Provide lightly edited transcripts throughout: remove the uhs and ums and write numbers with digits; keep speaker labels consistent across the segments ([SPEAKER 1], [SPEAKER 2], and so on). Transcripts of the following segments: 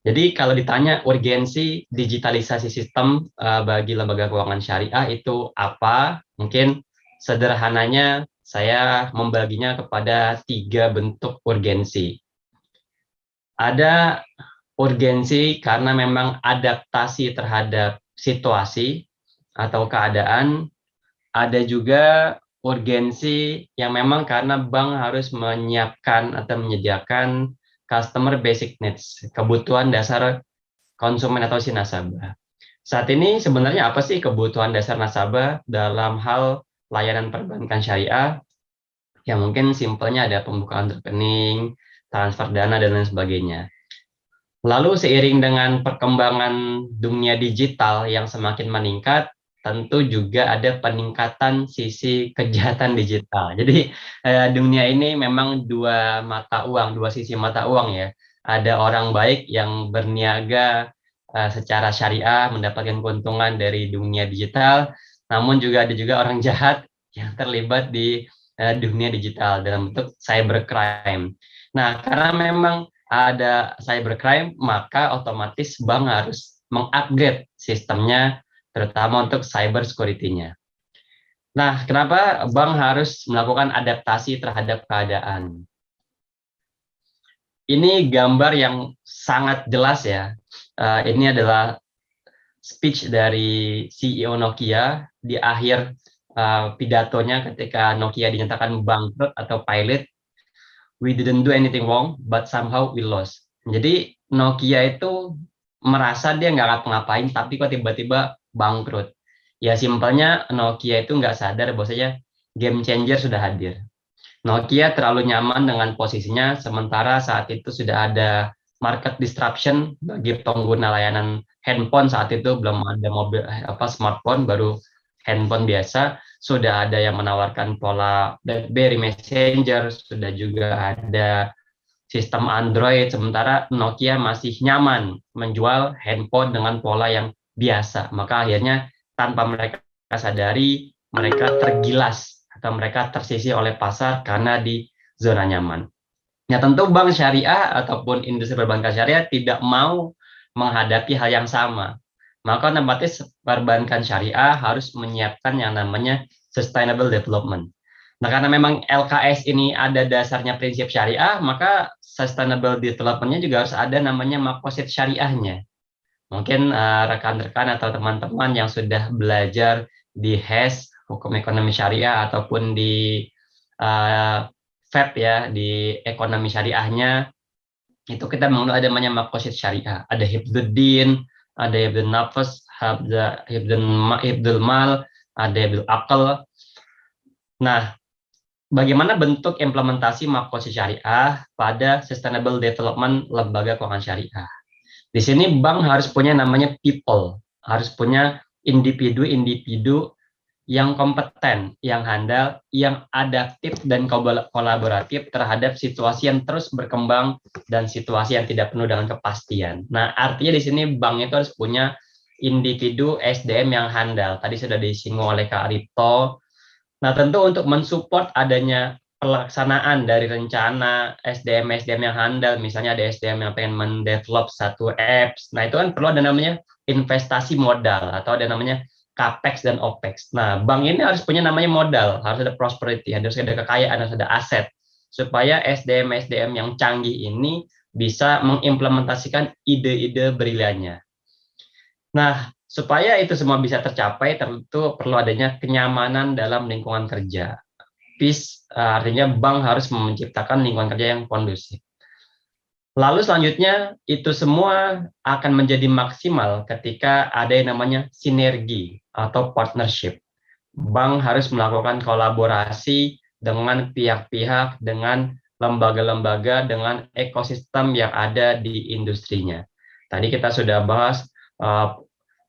[SPEAKER 1] Jadi kalau ditanya urgensi digitalisasi sistem bagi lembaga keuangan syariah itu apa? Mungkin sederhananya saya membaginya kepada 3 bentuk urgensi. Ada urgensi karena memang adaptasi terhadap situasi atau keadaan. Ada juga urgensi yang memang karena bank harus menyiapkan atau menyediakan customer basic needs, kebutuhan dasar konsumen atau si nasabah. Saat ini sebenarnya apa sih kebutuhan dasar nasabah dalam hal layanan perbankan syariah? Ya mungkin simpelnya ada pembukaan rekening, transfer dana, dan lain sebagainya. Lalu seiring dengan perkembangan dunia digital yang semakin meningkat, tentu juga ada peningkatan sisi kejahatan digital. Jadi dunia ini memang dua mata uang, dua sisi mata uang ya. Ada orang baik yang berniaga secara syariah mendapatkan keuntungan dari dunia digital, namun juga ada juga orang jahat yang terlibat di dunia digital dalam bentuk cybercrime. Nah, karena memang ada cybercrime, maka otomatis bank harus mengupgrade sistemnya, terutama untuk cyber security-nya. Nah, kenapa bank harus melakukan adaptasi terhadap keadaan? Ini gambar yang sangat jelas ya. Ini adalah speech dari CEO Nokia di akhir pidatonya ketika Nokia dinyatakan bangkrut atau pilot. We didn't do anything wrong, but somehow we lost. Jadi Nokia itu merasa dia nggak ngapa-ngapain, tapi kok tiba-tiba bangkrut. Ya simpelnya Nokia itu nggak sadar bahwasanya game changer sudah hadir. Nokia terlalu nyaman dengan posisinya, sementara saat itu sudah ada market disruption bagi pengguna layanan handphone. Saat itu belum ada mobil smartphone, baru handphone biasa. Sudah ada yang menawarkan pola BlackBerry Messenger, sudah juga ada sistem Android, sementara Nokia masih nyaman menjual handphone dengan pola yang biasa. Maka akhirnya tanpa mereka sadari, mereka tergilas atau mereka tersisih oleh pasar karena di zona nyaman. Ya tentu bank syariah ataupun industri perbankan syariah tidak mau menghadapi hal yang sama. Maka otomatis perbankan syariah harus menyiapkan yang namanya sustainable development. Nah, karena memang LKS ini ada dasarnya prinsip syariah, maka sustainable development-nya juga harus ada namanya makosid syariahnya. Mungkin rekan-rekan atau teman-teman yang sudah belajar di HES, Hukum Ekonomi Syariah, ataupun di uh, FEB ya, di ekonomi syariahnya, itu kita mengenal ada namanya makosid syariah. Ada hibduddin, ada hibdul nafas, ada hibdul mal, ada hibdul akal. Nah, bagaimana bentuk implementasi makosid syariah pada sustainable development lembaga keuangan syariah? Di sini bank harus punya namanya people, harus punya individu-individu yang kompeten, yang handal, yang adaptif dan kolaboratif terhadap situasi yang terus berkembang dan situasi yang tidak penuh dengan kepastian. Nah, artinya di sini bank itu harus punya individu SDM yang handal. Tadi sudah disinggung oleh Kak Rito. Nah, tentu untuk mensupport adanya pelaksanaan dari rencana SDM-SDM yang handal, misalnya ada SDM yang pengen mendevelop satu apps, nah itu kan perlu ada namanya investasi modal atau ada namanya CAPEX dan OPEX. Nah, bank ini harus punya namanya modal, harus ada prosperity, harus ada kekayaan, harus ada aset, supaya SDM-SDM yang canggih ini bisa mengimplementasikan ide-ide briliannya. Nah, supaya itu semua bisa tercapai, tentu perlu adanya kenyamanan dalam lingkungan kerja. Peace, artinya bank harus menciptakan lingkungan kerja yang kondusif. Lalu selanjutnya, itu semua akan menjadi maksimal ketika ada yang namanya sinergi atau partnership. Bank harus melakukan kolaborasi dengan pihak-pihak, dengan lembaga-lembaga, dengan ekosistem yang ada di industrinya. Tadi kita sudah bahas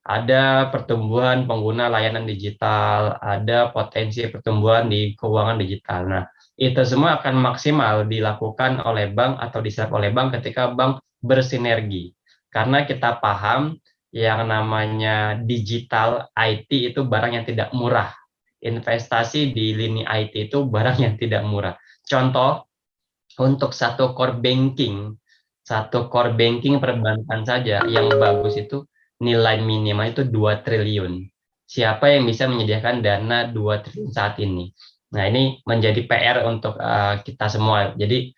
[SPEAKER 1] ada pertumbuhan pengguna layanan digital, ada potensi pertumbuhan di keuangan digital. Nah, itu semua akan maksimal dilakukan oleh bank atau diserap oleh bank ketika bank bersinergi. Karena kita paham yang namanya digital IT itu barang yang tidak murah. Investasi di lini IT itu barang yang tidak murah. Contoh, untuk satu core banking, satu core banking perbankan saja yang bagus itu nilai minimal itu 2 triliun. Siapa yang bisa menyediakan dana 2 triliun saat ini? Nah, ini menjadi PR untuk kita semua. Jadi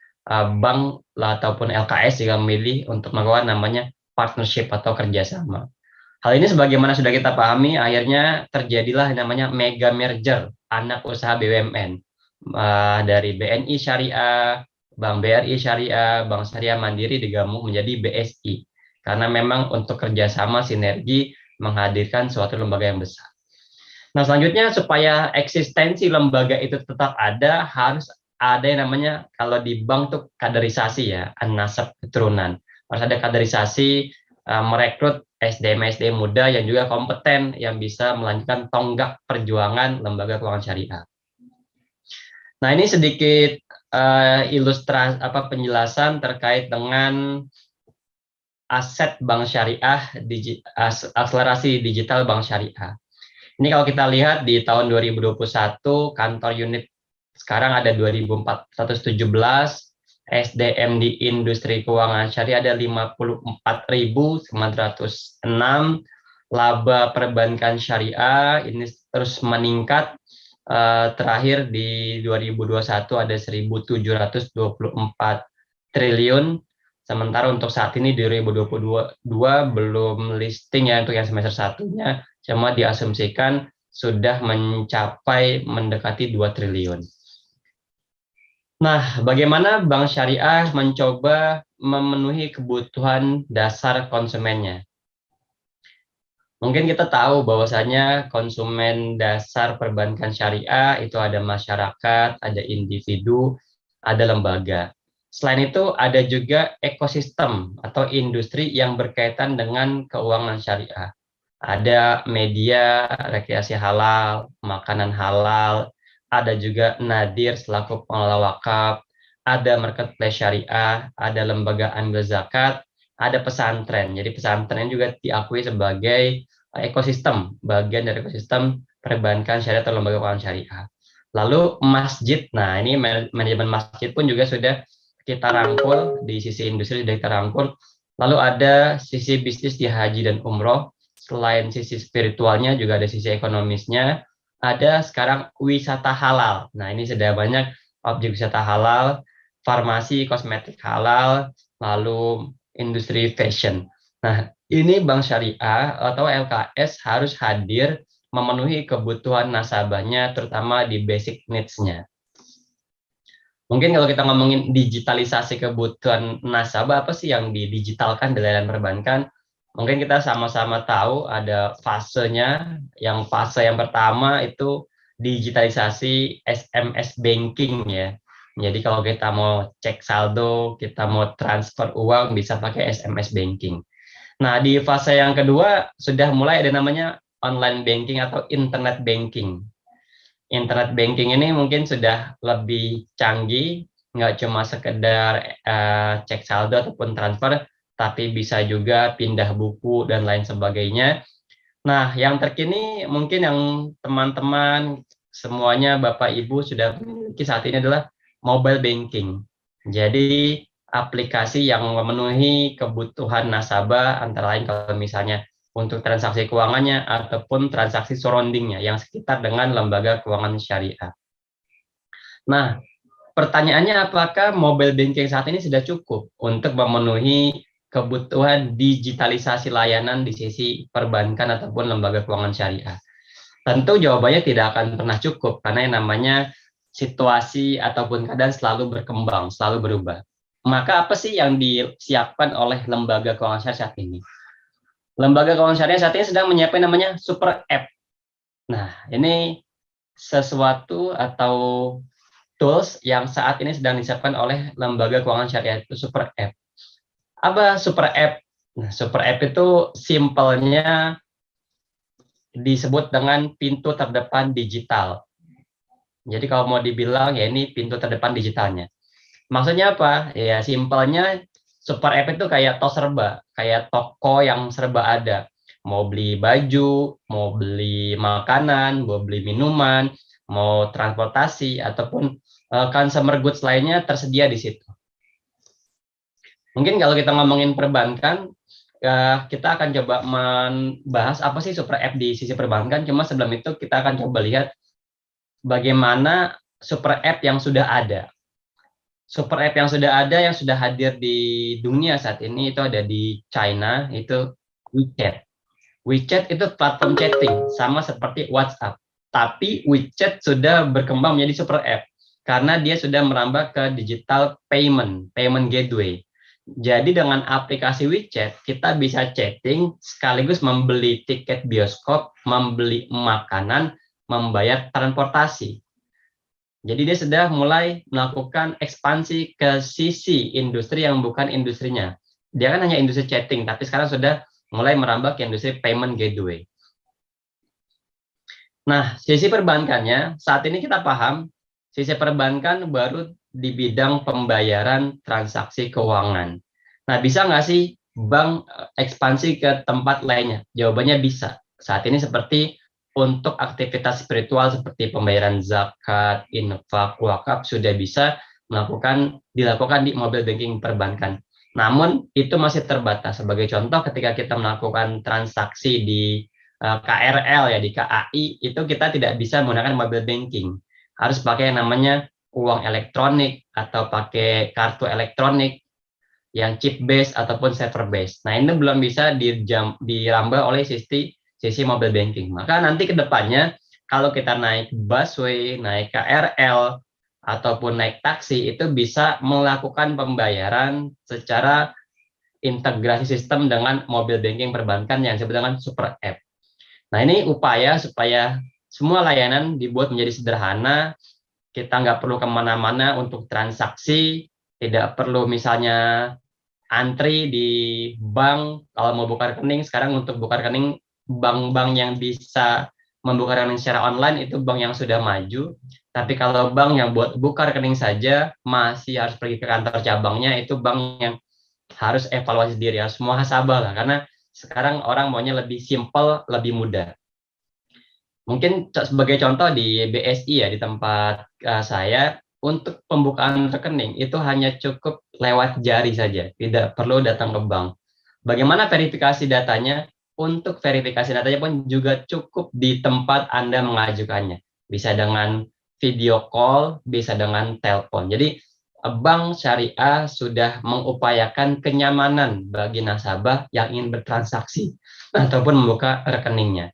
[SPEAKER 1] bank ataupun LKS juga memilih untuk melakukan namanya partnership atau kerjasama. Hal ini sebagaimana sudah kita pahami, akhirnya terjadilah namanya mega merger anak usaha BUMN dari BNI Syariah, Bank BRI Syariah, Bank Syariah Mandiri digabung menjadi BSI. Karena memang untuk kerjasama sinergi menghadirkan suatu lembaga yang besar. Nah, selanjutnya supaya eksistensi lembaga itu tetap ada, harus ada yang namanya kalau di bank tuh kaderisasi ya, nasab keturunan. Harus ada kaderisasi merekrut SDM-SDM muda yang juga kompeten yang bisa melanjutkan tonggak perjuangan lembaga keuangan syariah. Nah, ini sedikit ilustrasi penjelasan terkait dengan aset bank syariah, akselerasi digital bank syariah. Ini kalau kita lihat di tahun 2021 kantor unit sekarang ada 2.417, SDM di industri keuangan syariah ada 54.906, laba perbankan syariah ini terus meningkat. Terakhir di 2021 ada 1.724 triliun. Sementara untuk saat ini di 2022 belum listing ya untuk yang semester satunya, cuma diasumsikan sudah mencapai mendekati 2 triliun. Nah, bagaimana bank syariah mencoba memenuhi kebutuhan dasar konsumennya? Mungkin kita tahu bahwasanya konsumen dasar perbankan syariah itu ada masyarakat, ada individu, ada lembaga. Selain itu ada juga ekosistem atau industri yang berkaitan dengan keuangan syariah. Ada media rekreasi halal, makanan halal, ada juga Nadir selaku pengelola wakaf, ada marketplace syariah, ada lembaga amil zakat, ada pesantren. Jadi pesantren juga diakui sebagai ekosistem, bagian dari ekosistem perbankan syariah atau lembaga keuangan syariah. Lalu masjid, nah ini manajemen masjid pun juga sudah kita rangkul, di sisi industri sudah kita rangkul. Lalu ada sisi bisnis di haji dan umroh, selain sisi spiritualnya juga ada sisi ekonomisnya. Ada sekarang wisata halal. Nah ini sudah banyak objek wisata halal, farmasi, kosmetik halal, lalu industri fashion. Nah, ini bank syariah atau LKS harus hadir memenuhi kebutuhan nasabahnya, terutama di basic needs-nya. Mungkin kalau kita ngomongin digitalisasi kebutuhan nasabah, apa sih yang didigitalkan di layanan perbankan? Mungkin kita sama-sama tahu ada fasenya. Yang fase yang pertama itu digitalisasi SMS banking ya. Jadi kalau kita mau cek saldo, kita mau transfer uang bisa pakai SMS banking. Nah, di fase yang kedua sudah mulai ada namanya online banking atau internet banking. Internet banking ini mungkin sudah lebih canggih, nggak cuma sekedar cek saldo ataupun transfer, tapi bisa juga pindah buku dan lain sebagainya. Nah, yang terkini mungkin yang teman-teman semuanya Bapak Ibu sudah memiliki saat ini adalah mobile banking. Jadi aplikasi yang memenuhi kebutuhan nasabah antara lain kalau misalnya untuk transaksi keuangannya ataupun transaksi surroundingnya yang sekitar dengan lembaga keuangan syariah. Nah, pertanyaannya apakah mobile banking saat ini sudah cukup untuk memenuhi kebutuhan digitalisasi layanan di sisi perbankan ataupun lembaga keuangan syariah? Tentu jawabannya tidak akan pernah cukup karena yang namanya situasi ataupun keadaan selalu berkembang, selalu berubah. Maka apa sih yang disiapkan oleh lembaga keuangan syariah saat ini? Lembaga keuangan syariah saat ini sedang menyiapkan namanya super app. Nah, ini sesuatu atau tools yang saat ini sedang disiapkan oleh lembaga keuangan syariah itu super app. Apa super app? Nah, super app itu simpelnya disebut dengan pintu terdepan digital. Jadi kalau mau dibilang ya ini pintu terdepan digitalnya. Maksudnya apa? Ya simpelnya super app itu kayak tos serba, kayak toko yang serba ada. Mau beli baju, mau beli makanan, mau beli minuman, mau transportasi ataupun consumer goods lainnya tersedia di situ. Mungkin kalau kita ngomongin perbankan, kita akan coba membahas apa sih super app di sisi perbankan. Cuma sebelum itu kita akan coba lihat bagaimana super app yang sudah ada. Super app yang sudah ada, yang sudah hadir di dunia saat ini itu ada di China, itu WeChat. WeChat itu platform chatting, sama seperti WhatsApp. Tapi WeChat sudah berkembang menjadi super app, karena dia sudah merambah ke digital payment gateway. Jadi dengan aplikasi WeChat, kita bisa chatting sekaligus membeli tiket bioskop, membeli makanan, membayar transportasi. Jadi dia sudah mulai melakukan ekspansi ke sisi industri yang bukan industrinya. Dia kan hanya industri chatting, tapi sekarang sudah mulai merambah ke industri payment gateway. Nah, sisi perbankannya, saat ini kita paham, sisi perbankan baru di bidang pembayaran transaksi keuangan. Nah, bisa nggak sih bank ekspansi ke tempat lainnya? Jawabannya bisa. Saat ini seperti untuk aktivitas spiritual seperti pembayaran zakat, infak, wakaf sudah bisa dilakukan di mobile banking perbankan. Namun itu masih terbatas. Sebagai contoh, ketika kita melakukan transaksi di KRL ya, di KAI itu kita tidak bisa menggunakan mobile banking. Harus pakai yang namanya uang elektronik atau pakai kartu elektronik yang chip base ataupun server base. Nah, ini belum bisa dirambah oleh sisi mobile banking. Maka nanti ke depannya kalau kita naik busway, naik KRL ataupun naik taksi itu bisa melakukan pembayaran secara integrasi sistem dengan mobile banking perbankan yang disebut dengan super app. Nah, ini upaya supaya semua layanan dibuat menjadi sederhana, kita nggak perlu kemana-mana untuk transaksi, tidak perlu misalnya antri di bank kalau mau buka rekening. Sekarang untuk buka rekening, bank-bank yang bisa membuka rekening secara online itu bank yang sudah maju. Tapi kalau bank yang buat buka rekening saja masih harus pergi ke kantor cabangnya, itu bank yang harus evaluasi diri, harus muhasabah lah, karena sekarang orang maunya lebih simple, lebih mudah. Mungkin sebagai contoh di BSI ya, di tempat saya, untuk pembukaan rekening itu hanya cukup lewat jari saja, tidak perlu datang ke bank. Bagaimana verifikasi datanya? Untuk verifikasi datanya pun juga cukup di tempat Anda mengajukannya. Bisa dengan video call, bisa dengan telepon. Jadi bank syariah sudah mengupayakan kenyamanan bagi nasabah yang ingin bertransaksi ataupun membuka rekeningnya.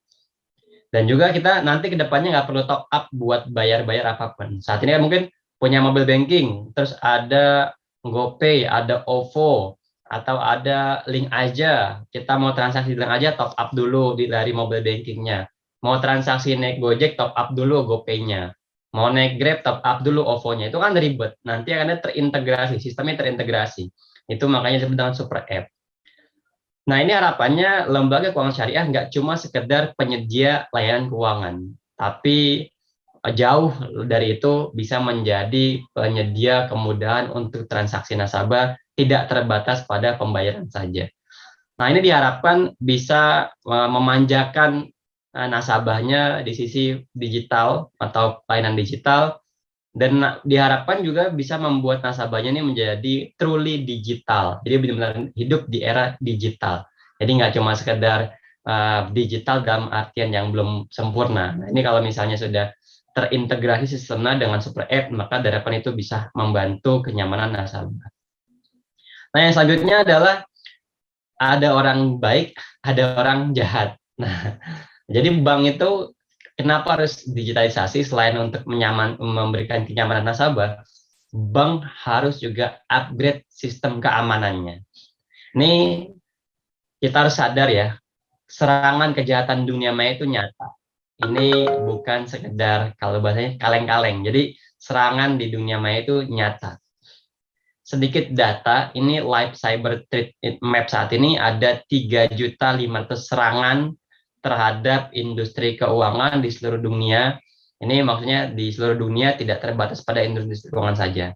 [SPEAKER 1] Dan juga kita nanti ke depannya nggak perlu top up buat bayar-bayar apapun. Saat ini kan mungkin punya mobile banking, terus ada GoPay, ada OVO, atau ada link aja. Kita mau transaksi link aja, top up dulu dari mobile bankingnya. Mau transaksi naik Gojek, top up dulu GoPay-nya. Mau naik Grab, top up dulu OVO-nya. Itu kan ribet. Nanti akan terintegrasi, sistemnya terintegrasi. Itu makanya disebut dengan super app. Nah, ini harapannya lembaga keuangan syariah nggak cuma sekedar penyedia layanan keuangan, tapi jauh dari itu bisa menjadi penyedia kemudahan untuk transaksi nasabah, tidak terbatas pada pembayaran saja. Nah, ini diharapkan bisa memanjakan nasabahnya di sisi digital atau layanan digital, dan diharapkan juga bisa membuat nasabahnya ini menjadi truly digital. Jadi benar-benar hidup di era digital. Jadi nggak cuma sekedar digital dalam artian yang belum sempurna. Nah, ini kalau misalnya sudah terintegrasi sistemnya dengan super app, maka harapan itu bisa membantu kenyamanan nasabah. Nah, yang selanjutnya adalah ada orang baik, ada orang jahat. Nah, jadi bank itu kenapa harus digitalisasi selain untuk memberikan kenyamanan nasabah, bank harus juga upgrade sistem keamanannya. Ini kita harus sadar ya, serangan kejahatan dunia maya itu nyata. Ini bukan sekedar kalau bahasanya kaleng-kaleng. Jadi serangan di dunia maya itu nyata. Sedikit data, ini Live Cyber Threat Map saat ini ada 3.500.000 serangan terhadap industri keuangan di seluruh dunia. Ini maksudnya di seluruh dunia, tidak terbatas pada industri keuangan saja.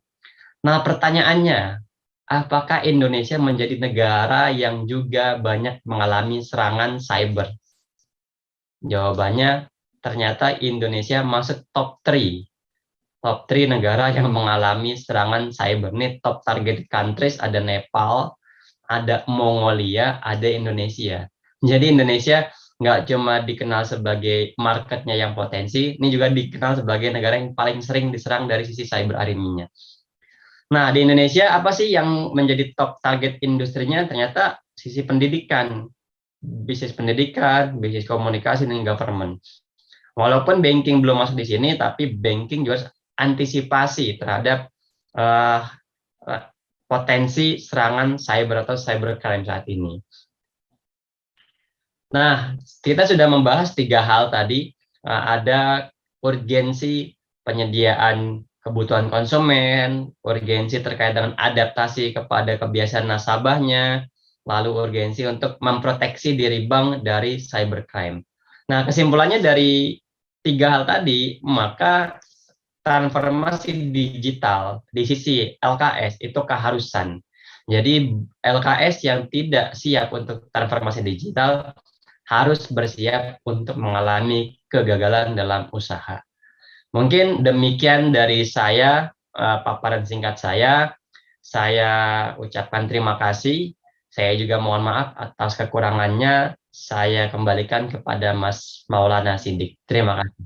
[SPEAKER 1] Nah, pertanyaannya, apakah Indonesia menjadi negara yang juga banyak mengalami serangan cyber? Jawabannya, ternyata Indonesia masuk top 3 top 3 negara yang mengalami serangan cyber. Ini top target countries, ada Nepal, ada Mongolia, ada Indonesia. Jadi Indonesia nggak cuma dikenal sebagai marketnya yang potensi, ini juga dikenal sebagai negara yang paling sering diserang dari sisi cyber ariminya. Nah, di Indonesia apa sih yang menjadi top target industrinya? Ternyata sisi pendidikan, bisnis komunikasi, dan government. Walaupun banking belum masuk di sini, tapi banking juga antisipasi terhadap uh, potensi serangan cyber atau cybercrime saat ini. Nah, kita sudah membahas 3 hal tadi. Ada urgensi penyediaan kebutuhan konsumen, urgensi terkait dengan adaptasi kepada kebiasaan nasabahnya, lalu urgensi untuk memproteksi diri bank dari cybercrime. Nah, kesimpulannya dari 3 hal tadi, maka transformasi digital di sisi LKS itu keharusan. Jadi LKS yang tidak siap untuk transformasi digital harus bersiap untuk mengalami kegagalan dalam usaha. Mungkin demikian dari saya, paparan singkat saya. Saya ucapkan terima kasih. Saya juga mohon maaf atas kekurangannya. Saya kembalikan kepada Mas Maulana Siddiq. Terima kasih.